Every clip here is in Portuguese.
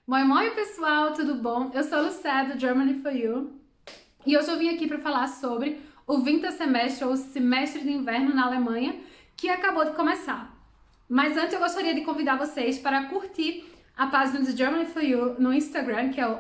Moi moi pessoal, tudo bom? Eu sou a Lucé do Germany for You e hoje eu vim aqui para falar sobre o Wintersemestre ou semestre de inverno na Alemanha que acabou de começar. Mas antes eu gostaria de convidar vocês para curtir a página do Germany for You no Instagram, que é o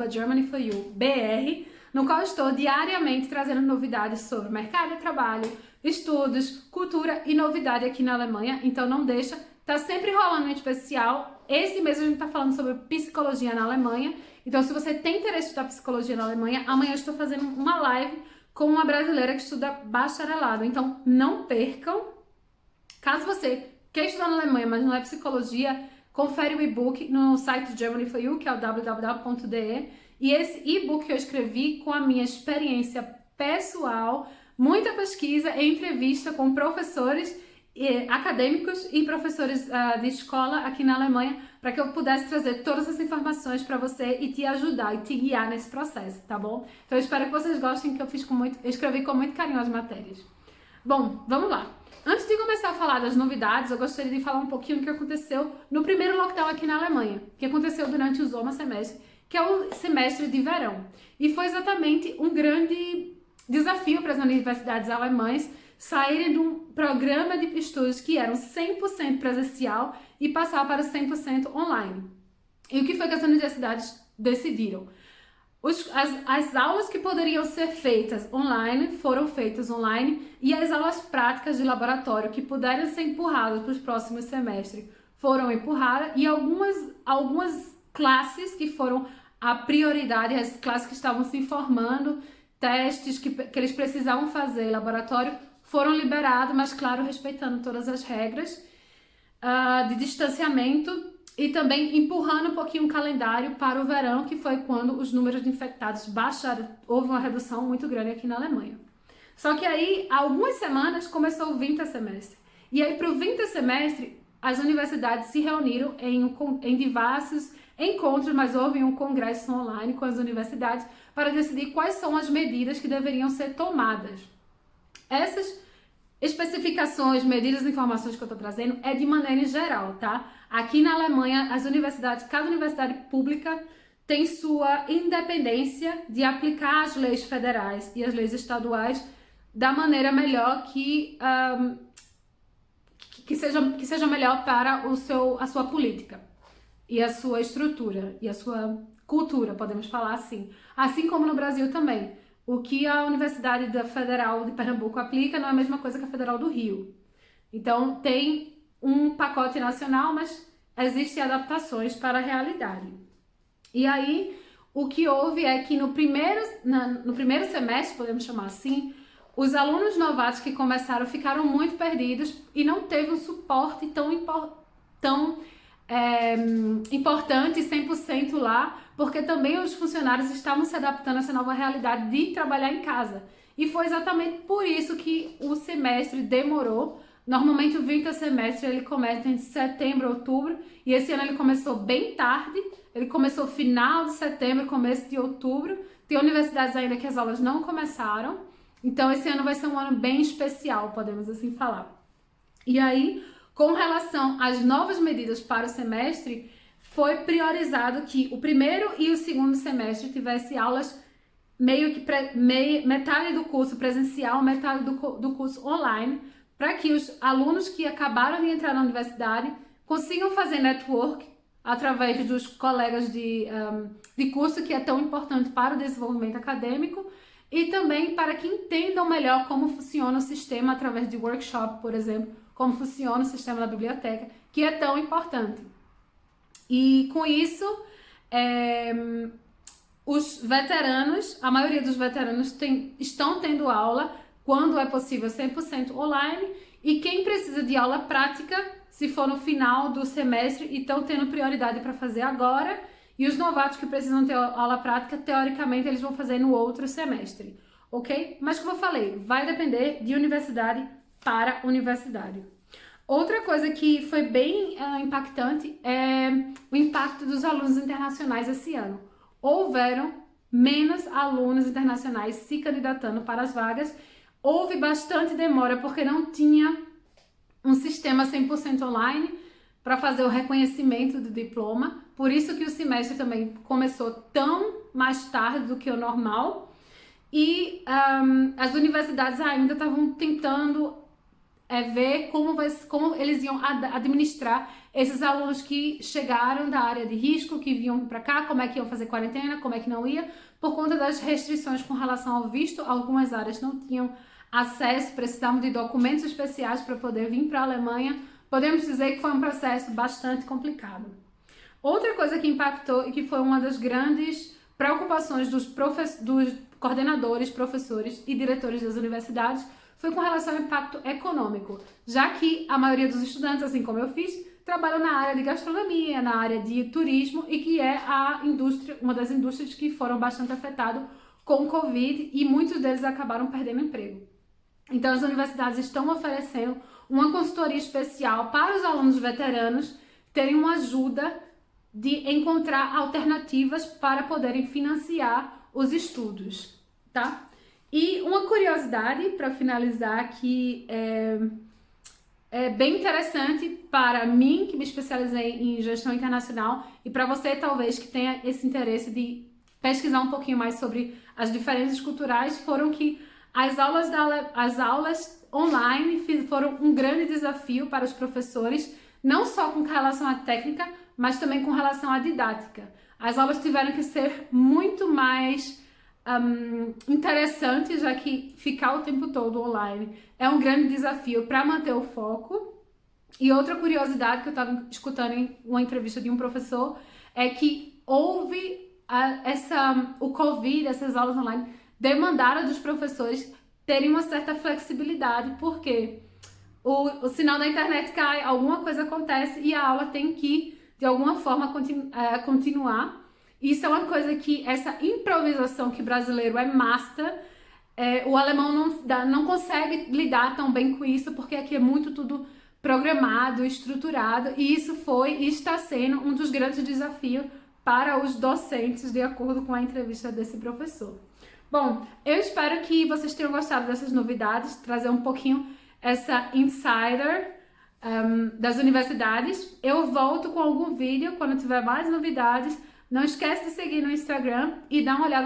@GermanyForYouBR, no qual estou diariamente trazendo novidades sobre mercado de trabalho, estudos, cultura e novidade aqui na Alemanha, então não deixa, tá sempre rolando um especial. Esse mês a gente tá falando sobre psicologia na Alemanha, então se você tem interesse em estudar psicologia na Alemanha, amanhã eu estou fazendo uma live com uma brasileira que estuda bacharelado, então não percam. Caso você queira estudar na Alemanha, mas não é psicologia, confere o e-book no site do Germany for You, que é o www.de, e esse e-book que eu escrevi com a minha experiência pessoal, muita pesquisa e entrevista com professores acadêmicos e professores de escola aqui na Alemanha, para que eu pudesse trazer todas as informações para você e te ajudar e te guiar nesse processo, tá bom? Então eu espero que vocês gostem, que eu escrevi com muito carinho as matérias. Bom, vamos lá. Antes de começar a falar das novidades, eu gostaria de falar um pouquinho do que aconteceu no primeiro lockdown aqui na Alemanha, que aconteceu durante o Sommersemestre, que é o semestre de verão. E foi exatamente um grande desafio para as universidades alemãs saírem de um programa de estudos que eram 100% presencial e passar para 100% online. E o que foi que as universidades decidiram? As aulas que poderiam ser feitas online foram feitas online e as aulas práticas de laboratório que pudessem ser empurradas para os próximos semestres foram empurradas, e algumas classes que foram a prioridade, as classes que estavam se formando, testes que eles precisavam fazer em laboratório, foram liberados, mas claro, respeitando todas as regras de distanciamento, e também empurrando um pouquinho o calendário para o verão, que foi quando os números de infectados baixaram, houve uma redução muito grande aqui na Alemanha. Só que aí, há algumas semanas, começou o Wintersemestre. E aí, para o Wintersemestre, as universidades se reuniram em diversos encontros, mas houve um congresso online com as universidades para decidir quais são as medidas que deveriam ser tomadas. Essas especificações, medidas e informações que eu estou trazendo é de maneira em geral, tá? Aqui na Alemanha, as universidades, cada universidade pública tem sua independência de aplicar as leis federais e as leis estaduais da maneira melhor que seja melhor para a sua política e a sua estrutura e a sua cultura, podemos falar assim. Assim como no Brasil também. O que a Universidade Federal de Pernambuco aplica não é a mesma coisa que a Federal do Rio. Então, tem um pacote nacional, mas existem adaptações para a realidade. E aí, o que houve é que no primeiro semestre, podemos chamar assim, os alunos novatos que começaram ficaram muito perdidos e não teve um suporte tão importante 100% lá, porque também os funcionários estavam se adaptando a essa nova realidade de trabalhar em casa. E foi exatamente por isso que o semestre demorou. Normalmente o Wintersemestre ele começa entre setembro e outubro, e esse ano ele começou bem tarde, ele começou final de setembro, começo de outubro. Tem universidades ainda que as aulas não começaram, então esse ano vai ser um ano bem especial, podemos assim falar. E aí, com relação às novas medidas para o semestre, foi priorizado que o primeiro e o segundo semestre tivesse aulas metade do curso presencial, metade do curso online, para que os alunos que acabaram de entrar na universidade consigam fazer network através dos colegas de curso, que é tão importante para o desenvolvimento acadêmico, e também para que entendam melhor como funciona o sistema através de workshop, por exemplo, como funciona o sistema da biblioteca, que é tão importante. E com isso, os veteranos, a maioria dos veteranos estão tendo aula, quando é possível, 100% online, e quem precisa de aula prática, se for no final do semestre, estão tendo prioridade para fazer agora, e os novatos que precisam ter aula prática, teoricamente, eles vão fazer no outro semestre, ok? Mas como eu falei, vai depender de universidade para universidade. Outra coisa que foi bem impactante é o impacto dos alunos internacionais esse ano. Houveram menos alunos internacionais se candidatando para as vagas, houve bastante demora porque não tinha um sistema 100% online para fazer o reconhecimento do diploma, Por isso que o semestre também começou tão mais tarde do que o normal. E as universidades ainda estavam tentando ver como eles iam administrar esses alunos que chegaram da área de risco, que vinham para cá, como é que iam fazer quarentena, como é que não ia, por conta das restrições com relação ao visto. Algumas áreas não tinham acesso, precisavam de documentos especiais para poder vir para a Alemanha. Podemos dizer que foi um processo bastante complicado. Outra coisa que impactou e que foi uma das grandes preocupações dos coordenadores, professores e diretores das universidades foi com relação ao impacto econômico, já que a maioria dos estudantes, assim como eu fiz, trabalham na área de gastronomia, na área de turismo e que é uma das indústrias que foram bastante afetadas com o Covid e muitos deles acabaram perdendo emprego. Então as universidades estão oferecendo uma consultoria especial para os alunos veteranos terem uma ajuda de encontrar alternativas para poderem financiar os estudos, tá? E uma curiosidade para finalizar que é bem interessante para mim, que me especializei em gestão internacional, e para você talvez que tenha esse interesse de pesquisar um pouquinho mais sobre as diferenças culturais, foram que as aulas online foram um grande desafio para os professores, não só com relação à técnica, mas também com relação à didática. As aulas tiveram que ser muito mais interessantes, já que ficar o tempo todo online é um grande desafio para manter o foco. E outra curiosidade que eu estava escutando em uma entrevista de um professor é que houve o Covid, essas aulas online, demandaram dos professores terem uma certa flexibilidade, porque o sinal da internet cai, alguma coisa acontece e a aula tem que, de alguma forma, continuar. Isso é uma coisa que, essa improvisação que o brasileiro é master, o alemão não consegue lidar tão bem com isso, porque aqui é muito tudo programado, estruturado, e isso foi e está sendo um dos grandes desafios para os docentes, de acordo com a entrevista desse professor. Bom, eu espero que vocês tenham gostado dessas novidades, trazer um pouquinho essa insider das universidades. Eu volto com algum vídeo quando tiver mais novidades. Não esquece de seguir no Instagram e dar uma olhada